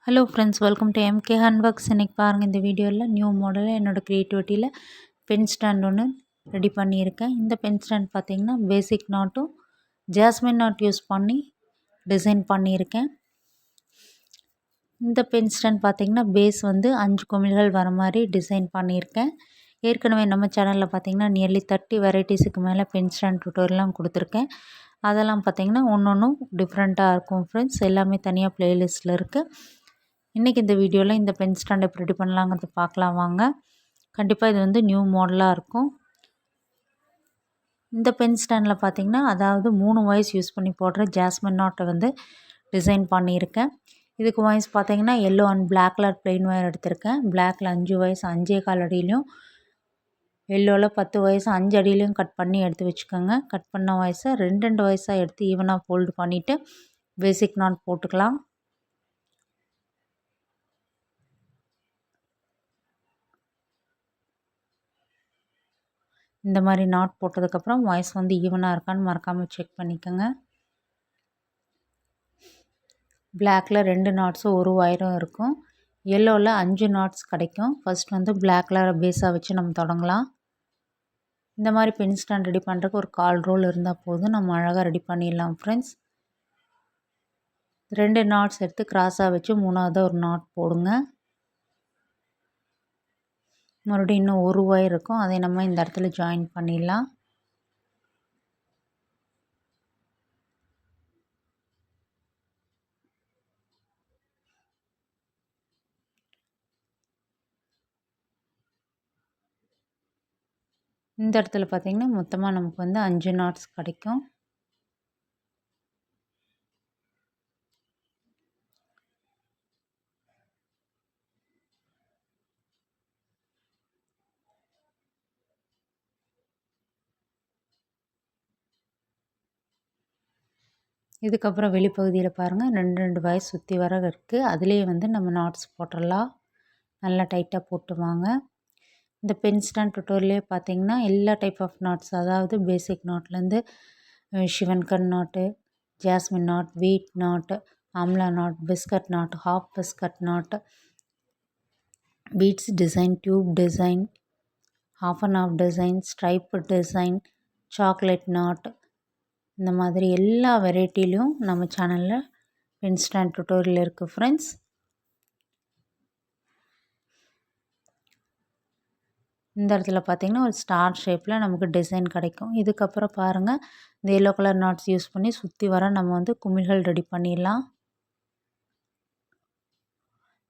Hello friends, welcome to MK handworks. இன்றைக்கி பாருங்கள், இந்த வீடியோவில் நியூ மாடலில் என்னோடய க்ரியேட்டிவிட்டியில் பென் ஸ்டாண்ட் ஒன்று ரெடி பண்ணியிருக்கேன். இந்த பென் ஸ்டாண்ட் பார்த்திங்கன்னா பேசிக் நாட்டும் ஜாஸ்மின் நாட் யூஸ் பண்ணி டிசைன் பண்ணியிருக்கேன். இந்த பென் ஸ்டாண்ட் பார்த்திங்கன்னா பேஸ் வந்து 5 குமிழ்கள் வர மாதிரி டிசைன் பண்ணியிருக்கேன். ஏற்கனவே நம்ம சேனலில் பார்த்திங்கன்னா நியர்லி 30 வெரைட்டிஸுக்கு மேலே பென் ஸ்டாண்ட் டுட்டோரியல்லாம் கொடுத்துருக்கேன். அதெல்லாம் பார்த்திங்கன்னா ஒன்றும் டிஃப்ரெண்ட்டாக இருக்கும் ஃப்ரெண்ட்ஸ். எல்லாமே தனியாக ப்ளேலிஸ்ட்டில் இருக்குது. இன்றைக்கி இந்த வீடியோவில் இந்த பென் ஸ்டாண்ட் எப்படி ரெடி பண்ணலாங்கிறது பார்க்கலாம் வாங்க. கண்டிப்பாக இது வந்து நியூ மாடலாக இருக்கும். இந்த பென் ஸ்டாண்டில் பார்த்திங்கன்னா அதாவது 3 வாய்ஸ் யூஸ் பண்ணி போடுற ஜாஸ்மின் நாட்டை வந்து டிசைன் பண்ணியிருக்கேன். இதுக்கு வாய்ஸ் பார்த்திங்கன்னா yellow and black colour plain wire எடுத்திருக்கேன். பிளாக்கில் 5 வாய்ஸ் 5.25 அடியிலையும், எல்லோவில் 10 வாய்ஸ் 5 அடியிலையும் கட் பண்ணி எடுத்து வச்சுக்கோங்க. கட் பண்ண வாய்ஸை 2 வாய்ஸாக எடுத்து ஈவனாக ஃபோல்டு பண்ணிவிட்டு பேசிக் நாட் போட்டுக்கலாம். இந்த மாதிரி நாட் போட்டதுக்கப்புறம் வாய்ஸ் வந்து ஈவனாக இருக்கான்னு மறக்காமல் செக் பண்ணிக்கோங்க. பிளாக்கில் 2 நாட்ஸும் ஒரு ஒயரும் இருக்கும். எல்லோவில் 5 நாட்ஸ் கிடைக்கும். ஃபஸ்ட் வந்து பிளாக் கலரை பேஸாக வச்சு நம்ம தொடங்கலாம். இந்த மாதிரி பென் ஸ்டாண்ட் ரெடி பண்ணுறதுக்கு ஒரு 1/4 ரோல் இருந்தால் போதும், நம்ம அழகாக ரெடி பண்ணிடலாம் ஃப்ரெண்ட்ஸ். 2 நாட்ஸ் எடுத்து கிராஸாக வச்சு 3ஆவது ஒரு நாட் போடுங்க. மறுபடியும் இன்னும் ஒரு ஒயர் இருக்கும், அதை நம்ம இந்த இடத்துல ஜாயின் பண்ணிடலாம். இந்த இடத்துல பார்த்திங்கன்னா மொத்தமாக நமக்கு வந்து 5 நாட்ஸ் கிடைக்கும். இதுக்கப்புறம் வெளிப்பகுதியில் பாருங்கள் 2 வாய்ஸ் சுற்றி வர இருக்குது. அதுலேயே வந்து நம்ம நாட்ஸ் போட்டுடலாம். நல்லா டைட்டாக போட்டு வாங்க. இந்த பென் ஸ்டாண்ட் டுட்டோரியலே பார்த்திங்கன்னா எல்லா டைப் ஆஃப் நாட்ஸ், அதாவது பேசிக் நாட்லேருந்து சிவன்கன் நாட்டு, jasmine knot, wheat knot, amla knot, biscuit knot, half biscuit knot, beads design, tube design, half and half design, stripe design, chocolate knot, இந்த மாதிரி எல்லா வெரைட்டிலையும் நம்ம சேனலில் பென் ஸ்டாண்ட் டுட்டோரியல் இருக்குது ஃப்ரெண்ட்ஸ். இந்த இடத்துல பார்த்திங்கன்னா ஒரு ஸ்டார் ஷேப்பில் நமக்கு டிசைன் கிடைக்கும். இதுக்கப்புறம் பாருங்கள், இந்த எல்லோ கலர் நாட்ஸ் யூஸ் பண்ணி சுற்றி வர நம்ம வந்து குமிழ்கள் ரெடி பண்ணிடலாம்.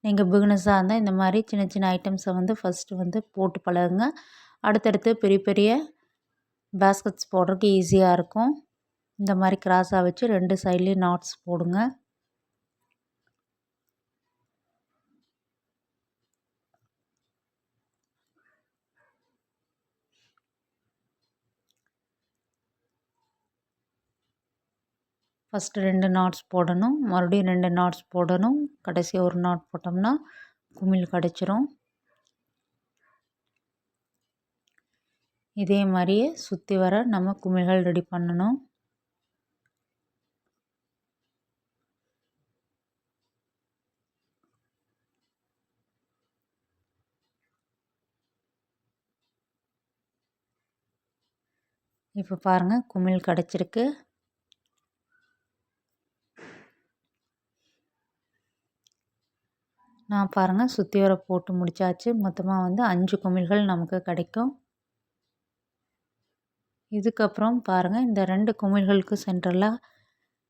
நீங்கள் பிகினஸாக இருந்தால் இந்த மாதிரி சின்ன சின்ன ஐட்டம்ஸை வந்து ஃபஸ்ட்டு வந்து போட்டு பழகுங்க. அடுத்தடுத்து பெரிய பெரிய பேஸ்கெட்ஸ் போடுறதுக்கு ஈஸியாக இருக்கும். இந்த மாதிரி கிராஸாக வச்சு 2 சைட்லேயும் நாட்ஸ் போடுங்க. ஃபஸ்ட்டு 2 நாட்ஸ் போடணும், மறுபடியும் 2 நாட்ஸ் போடணும், கடைசியாக ஒரு நாட் போட்டோம்னா குமிழ் கிடச்சிரும். இதே மாதிரியே சுற்றி வர நம்ம குமிழ்கள் ரெடி பண்ணணும். இப்போ பாருங்கள், குமிழ் கிடச்சிருக்கு. நான் பாருங்கள் சுற்றி வர போட்டு முடித்தாச்சு. மொத்தமாக வந்து 5 குமிழ்கள் நமக்கு கிடைக்கும். இதுக்கப்புறம் பாருங்கள், இந்த 2 குமிழ்களுக்கு சென்டரில்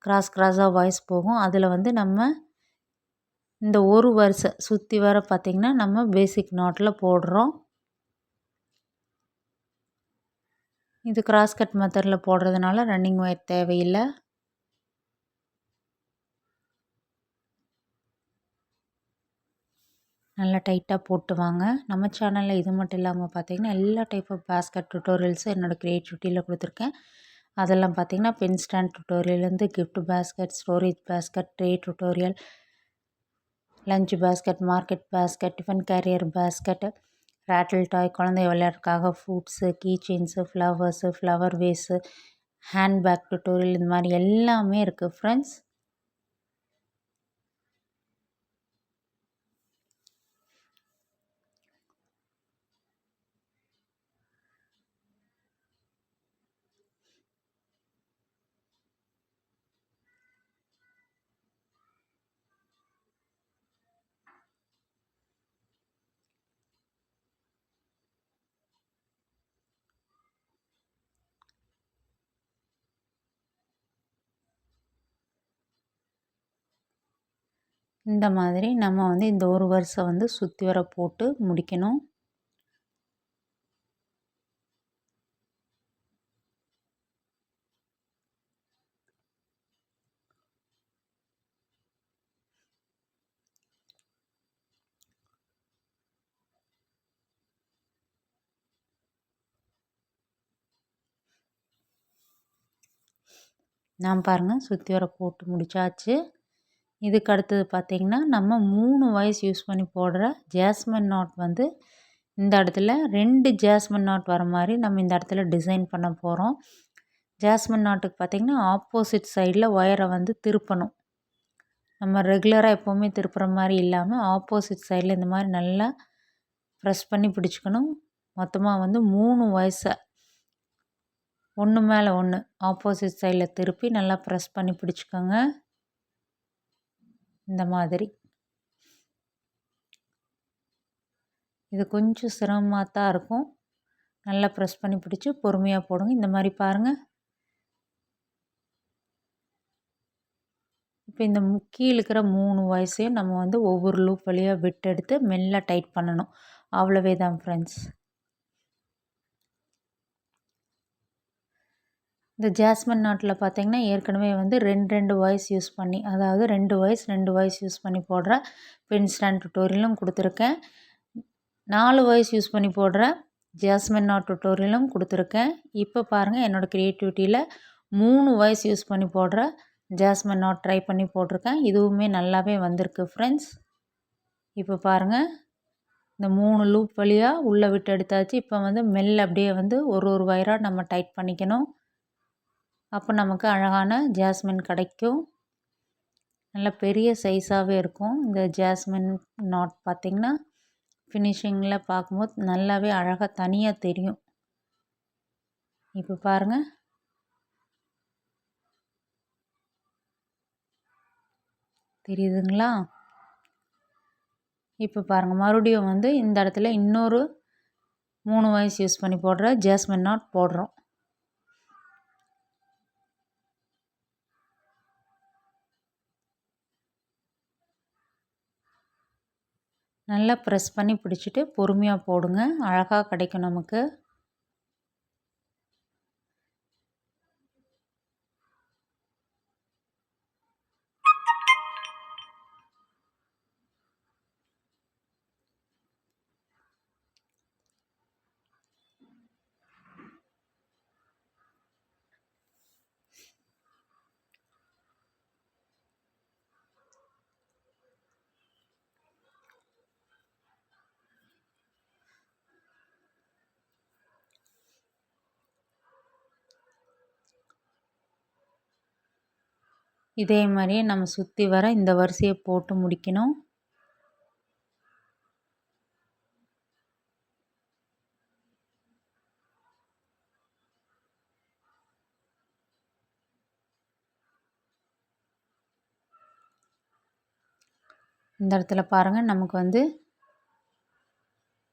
கிராஸாக வாய்ஸ் போகும். அதில் வந்து நம்ம இந்த ஒரு வரிசை சுற்றி வர பார்த்திங்கன்னா நம்ம பேசிக் நாட்டில் போடுறோம். இது கிராஸ் கட் மெத்தடில் போடுறதுனால ரன்னிங் ஒயர் தேவையில்லை. நல்லா டைட்டாக போட்டு வாங்க. நம்ம சேனலில் இது மட்டும் இல்லாமல் பார்த்திங்கன்னா எல்லா டைப் ஆஃப் பேஸ்கட் டுட்டோரியல்ஸும் என்னோடய க்ரியேட்டிவிட்டியில் கொடுத்துருக்கேன். அதெல்லாம் பார்த்திங்கன்னா பென் ஸ்டாண்ட் டுட்டோரியல்லேருந்து gift basket, storage basket, tray tutorial, lunch basket, market basket, tiffin carrier basket, rattle toy, குழந்தை விளையாட்டுக்காக fruits, key chains, flowers, flower vase, handbag tutorial, இந்த மாதிரி எல்லாமே இருக்குது ஃப்ரெண்ட்ஸ். இந்த மாதிரி நம்ம வந்து இந்த ஒரு வரிசை வந்து சுற்றி வர போட்டு முடிக்கணும். நான் பாருங்கள் சுற்றி வர போட்டு முடித்தாச்சு. இதுக்கு அடுத்தது பார்த்திங்கன்னா நம்ம 3 வயசு யூஸ் பண்ணி போடுற ஜாஸ்மின் நாட் வந்து இந்த இடத்துல 2 ஜாஸ்மின் நாட் வர மாதிரி நம்ம இந்த இடத்துல டிசைன் பண்ண போகிறோம். ஜாஸ்மின் நாட்டுக்கு பார்த்திங்கன்னா ஆப்போசிட் சைடில் ஒயரை வந்து திருப்பணும். நம்ம ரெகுலராக எப்போவுமே திருப்புற மாதிரி இல்லாமல் ஆப்போசிட் சைடில் இந்த மாதிரி நல்லா ப்ரெஸ் பண்ணி பிடிச்சிக்கணும். மொத்தமாக வந்து 3 வயசை ஒன்று மேலே ஒன்று ஆப்போசிட் சைடில் திருப்பி நல்லா ப்ரெஸ் பண்ணி பிடிச்சிக்கோங்க. இந்த மாதிரி இது கொஞ்சம் சிரமமாக தான் இருக்கும். நல்லா ப்ரெஸ் பண்ணி பிடிச்சி பொறுமையாக போடுங்க. இந்த மாதிரி பாருங்கள். இப்போ இந்த கீழே இருக்கிற 3 வயசையும் நம்ம வந்து ஒவ்வொரு லூப் வழியாக விட்டு எடுத்து மெல்ல டைட் பண்ணணும். அவ்வளவே தான் ஃப்ரெண்ட்ஸ். இந்த ஜாஸ்மின் நாட்டில் பார்த்திங்கன்னா ஏற்கனவே வந்து 2 வாய்ஸ் யூஸ் பண்ணி, அதாவது 2 வாய்ஸ் யூஸ் பண்ணி போடுற பென் ஸ்டாண்ட் டுட்டோரியலும் கொடுத்துருக்கேன். 4 வாய்ஸ் யூஸ் பண்ணி போடுற ஜாஸ்மின் நாட் டுட்டோரியலும் கொடுத்துருக்கேன். இப்போ பாருங்கள் என்னோடய க்ரியேட்டிவிட்டியில் 3 வாய்ஸ் யூஸ் பண்ணி போடுற ஜாஸ்மின் நாட் ட்ரை பண்ணி போட்டிருக்கேன். இதுவுமே நல்லாவே வந்திருக்கு ஃப்ரெண்ட்ஸ். இப்போ பாருங்கள் இந்த 3 லூப் வழியாக உள்ளே விட்டு எடுத்தாச்சு. இப்போ வந்து மெல்ல அப்படியே வந்து ஒரு வயராக நம்ம டைட் பண்ணிக்கணும். அப்போ நமக்கு அழகான ஜாஸ்மின் கிடைக்கும். நல்ல பெரிய சைஸாகவே இருக்கும். இந்த ஜாஸ்மின் நாட் பார்த்திங்கன்னா ஃபினிஷிங்கில் பார்க்கும்போது நல்லாவே அழகாக தனியாக தெரியும். இப்போ பாருங்கள். தெரியுதுங்களா? இப்போ பாருங்கள் மறுபடியும் வந்து இந்த இடத்துல இன்னொரு 3 வயசு யூஸ் பண்ணி போடுற ஜாஸ்மின் நாட் போடுறோம். நல்லா ப்ரெஸ் பண்ணி பிடிச்சிட்டு பொறுமையாக போடுங்க. அழகாக கிடைக்கும் நமக்கு. இதே மாதிரியே நம்ம சுற்றி வர இந்த வரிசையை போட்டு முடிக்கணும். இந்த இடத்துல பாருங்கள் நமக்கு வந்து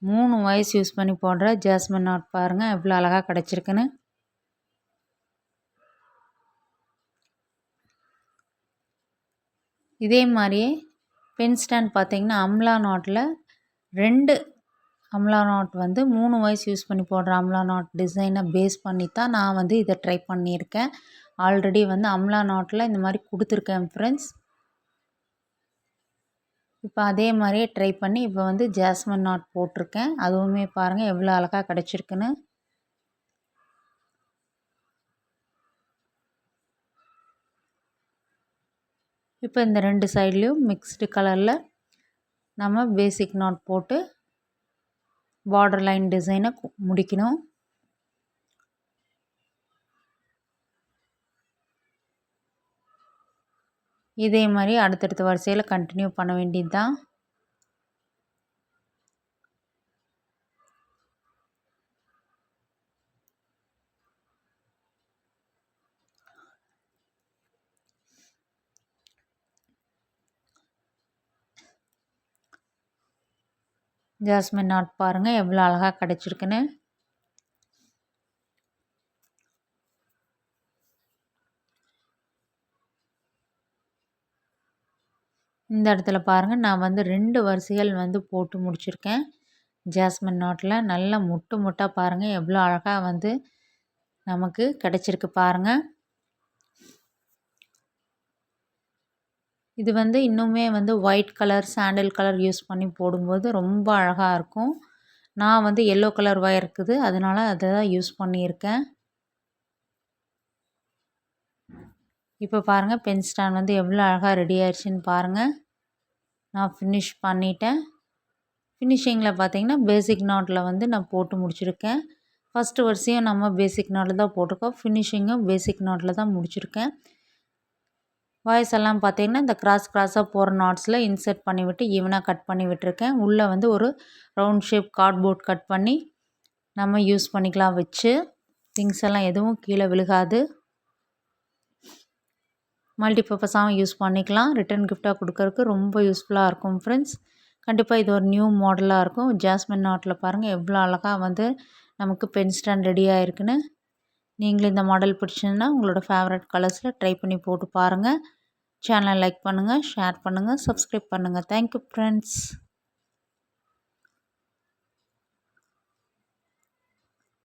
3 வயசு யூஸ் பண்ணி போடுற ஜாஸ்மின் நாட் பாருங்கள் எவ்வளோ அழகாக கிடச்சிருக்குன்னு. இதே மாதிரியே பென் ஸ்டாண்ட் பார்த்திங்கன்னா அம்லா நாட்டில் 2 அம்லா நாட் வந்து 3 வயசு யூஸ் பண்ணி போடுற அம்லா நாட் டிசைனை பேஸ் பண்ணி தான் நான் வந்து இதை ட்ரை பண்ணியிருக்கேன். ஆல்ரெடி வந்து அம்லா நாட்டில் இந்த மாதிரி கொடுத்துருக்கேன் ஃப்ரெண்ட்ஸ். இப்போ அதே மாதிரியே ட்ரை பண்ணி இப்போ வந்து ஜாஸ்மின் நாட் போட்டிருக்கேன். அதுவுமே பாருங்கள் எவ்வளோ அழகாக கிடச்சிருக்குன்னு. இப்போ இந்த 2 சைட்லேயும் மிக்ஸ்டு கலரில் நம்ம பேசிக் நாட் போட்டு பார்டர் லைன் டிசைனை முடிக்கணும். இதே மாதிரி அடுத்தடுத்த வரிசையில் கண்டினியூ பண்ண வேண்டியது தான். ஜாஸ்மின் நாட் பாருங்கள் எவ்வளோ அழகாக கிடச்சிருக்குன்னு. இந்த இடத்துல பாருங்கள் நான் வந்து 2 வரிசைகள் வந்து போட்டு முடிச்சிருக்கேன். ஜாஸ்மின் நாட்டில் நல்லா முட்டு முட்டாக பாருங்கள் எவ்வளோ அழகாக வந்து நமக்கு கிடச்சிருக்கு பாருங்கள். இது வந்து இன்னுமே வந்து ஒயிட் கலர் சாண்டில் கலர் யூஸ் பண்ணி போடும்போது ரொம்ப அழகாக இருக்கும். நான் வந்து எல்லோ கலர் ஒயர் இருக்குது அதனால் அதை தான் யூஸ் பண்ணியிருக்கேன். இப்போ பாருங்கள் பென் ஸ்டாண்ட் வந்து எவ்வளோ அழகாக ரெடி ஆயிடுச்சுன்னு பாருங்கள். நான் ஃபினிஷ் பண்ணிட்டேன். ஃபினிஷிங்கில் பார்த்தீங்கன்னா பேசிக் நாட்டில் வந்து நான் போட்டு முடிச்சிருக்கேன். ஃபஸ்ட்டு வரிசையும் நம்ம பேசிக் நாட்டில் தான் போட்டிருக்கோம். ஃபினிஷிங்கும் பேசிக் நாட்டில் தான் முடிச்சிருக்கேன். வாய்ஸ் எல்லாம் பார்த்தீங்கன்னா இந்த கிராஸாக போகிற நாட்ஸில் இன்சர்ட் பண்ணிவிட்டு ஈவனாக கட் பண்ணி விட்டுருக்கேன். உள்ளே வந்து ஒரு ரவுண்ட் ஷேப் கார்ட்போர்ட் கட் பண்ணி நம்ம யூஸ் பண்ணிக்கலாம் வச்சு. திங்ஸ் எல்லாம் எதுவும் கீழே விழுகாது. மல்டிபர்பஸாகவும் யூஸ் பண்ணிக்கலாம். ரிட்டன் கிஃப்டாக கொடுக்கறதுக்கு ரொம்ப யூஸ்ஃபுல்லாக இருக்கும் ஃப்ரெண்ட்ஸ். கண்டிப்பாக இது ஒரு நியூ மாடலாக இருக்கும். ஜாஸ்மின் நாட்டில் பாருங்கள் எவ்வளோ அழகாக வந்து நமக்கு பென் ஸ்டாண்ட் ரெடி ஆகிருக்குன்னு. நீங்களும் இந்த மாடல் பிடிச்சிருந்தா உங்களோட ஃபேவரட் கலர்ஸில் ட்ரை பண்ணி போட்டு பாருங்கள். சேனலை லைக் பண்ணுங்கள், ஷேர் பண்ணுங்கள், சப்ஸ்கிரைப் பண்ணுங்கள். Thank you friends.